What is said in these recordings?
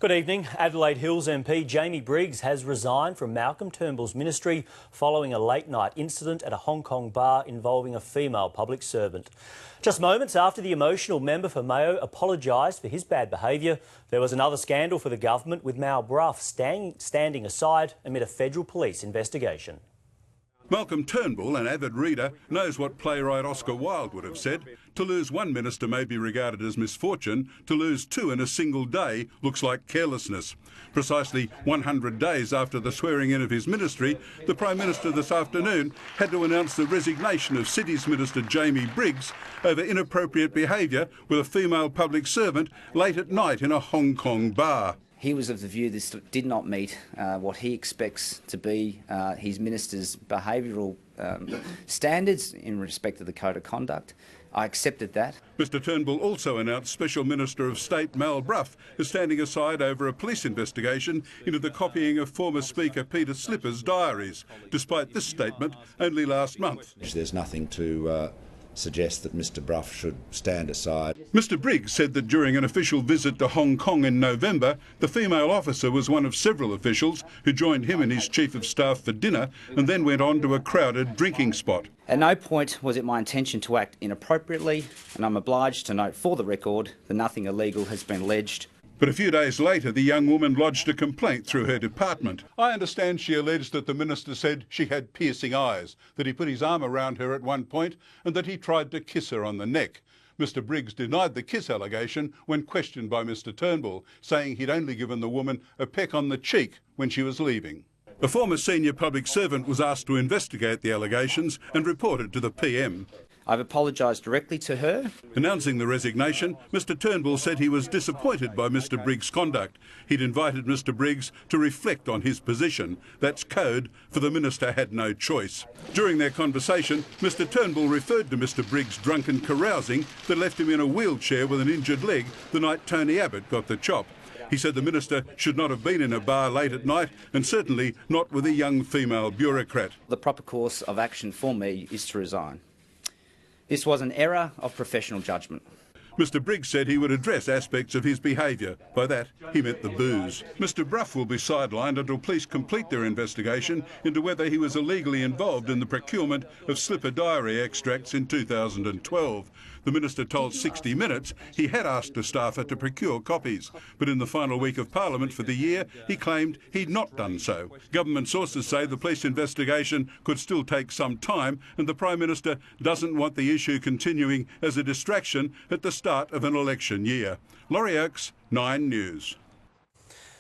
Good evening. Adelaide Hills MP Jamie Briggs has resigned from Malcolm Turnbull's ministry following a late-night incident at a Hong Kong bar involving a female public servant. Just moments after the emotional member for Mayo apologised for his bad behaviour, there was another scandal for the government, with Mal Bruff standing aside amid a federal police investigation. Malcolm Turnbull, an avid reader, knows what playwright Oscar Wilde would have said. To lose one minister may be regarded as misfortune. To lose two in a single day looks like carelessness. Precisely 100 days after the swearing-in of his ministry, the Prime Minister this afternoon had to announce the resignation of Cities Minister Jamie Briggs over inappropriate behaviour with a female public servant late at night in a Hong Kong bar. He was of the view this did not meet what he expects to be his minister's behavioural standards in respect of the Code of Conduct. I accepted that. Mr Turnbull also announced Special Minister of State Mal Bruff is standing aside over a police investigation into the copying of former Speaker Peter Slipper's diaries, despite this statement only last month. There's nothing to suggest that Mr Bruff should stand aside. Mr Briggs said that during an official visit to Hong Kong in November, the female officer was one of several officials who joined him and his Chief of Staff for dinner and then went on to a crowded drinking spot. At no point was it my intention to act inappropriately, and I'm obliged to note for the record that nothing illegal has been alleged. But a few days later, the young woman lodged a complaint through her department. I understand she alleged that the minister said she had piercing eyes, that he put his arm around her at one point and that he tried to kiss her on the neck. Mr Briggs denied the kiss allegation when questioned by Mr Turnbull, saying he'd only given the woman a peck on the cheek when she was leaving. A former senior public servant was asked to investigate the allegations and reported to the PM. I've apologised directly to her. Announcing the resignation, Mr Turnbull said he was disappointed by Mr Briggs' conduct. He'd invited Mr Briggs to reflect on his position. That's code for the minister had no choice. During their conversation, Mr Turnbull referred to Mr Briggs' drunken carousing that left him in a wheelchair with an injured leg the night Tony Abbott got the chop. He said the minister should not have been in a bar late at night, and certainly not with a young female bureaucrat. The proper course of action for me is to resign. This was an error of professional judgment. Mr Briggs said he would address aspects of his behaviour. By that, he meant the booze. Mr Bruff will be sidelined until police complete their investigation into whether he was illegally involved in the procurement of Slipper diary extracts in 2012. The minister told 60 Minutes he had asked a staffer to procure copies, but in the final week of Parliament for the year, he claimed he'd not done so. Government sources say the police investigation could still take some time, and the Prime Minister doesn't want the issue continuing as a distraction at the start of an election year. LAURIE, 9 News.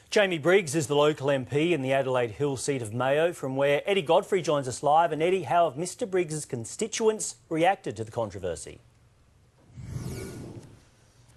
Jamie Briggs is the local MP in the Adelaide Hill seat of Mayo, from where Eddie Godfrey joins us live. And Eddie, how have Mr Briggs' constituents reacted to the controversy?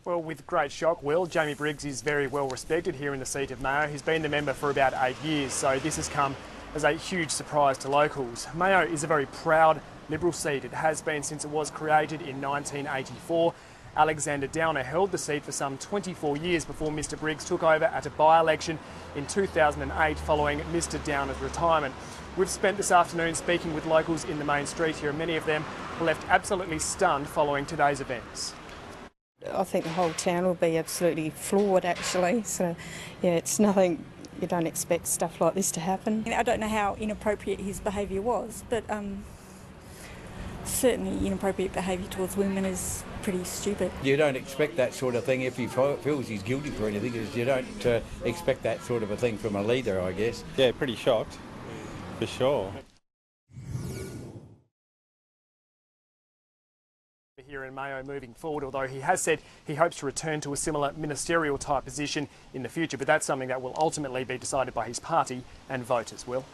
Well, with great shock, Will. Jamie Briggs is very well respected here in the seat of Mayo. He's been the member for about 8 years, so this has come as a huge surprise to locals. Mayo is a very proud Liberal seat. It has been since it was created in 1984. Alexander Downer held the seat for some 24 years before Mr Briggs took over at a by-election in 2008 following Mr Downer's retirement. We've spent this afternoon speaking with locals in the main street here, and many of them were left absolutely stunned following today's events. I think the whole town will be absolutely floored, actually. So, yeah, it's nothing, you don't expect stuff like this to happen. I don't know how inappropriate his behaviour was, but certainly inappropriate behaviour towards women is pretty stupid. You don't expect that sort of thing if he feels he's guilty for anything. You don't expect that sort of a thing from a leader, I guess. Yeah, pretty shocked, for sure. Here in Mayo moving forward, although he has said he hopes to return to a similar ministerial type position in the future, but that's something that will ultimately be decided by his party and voters. Will?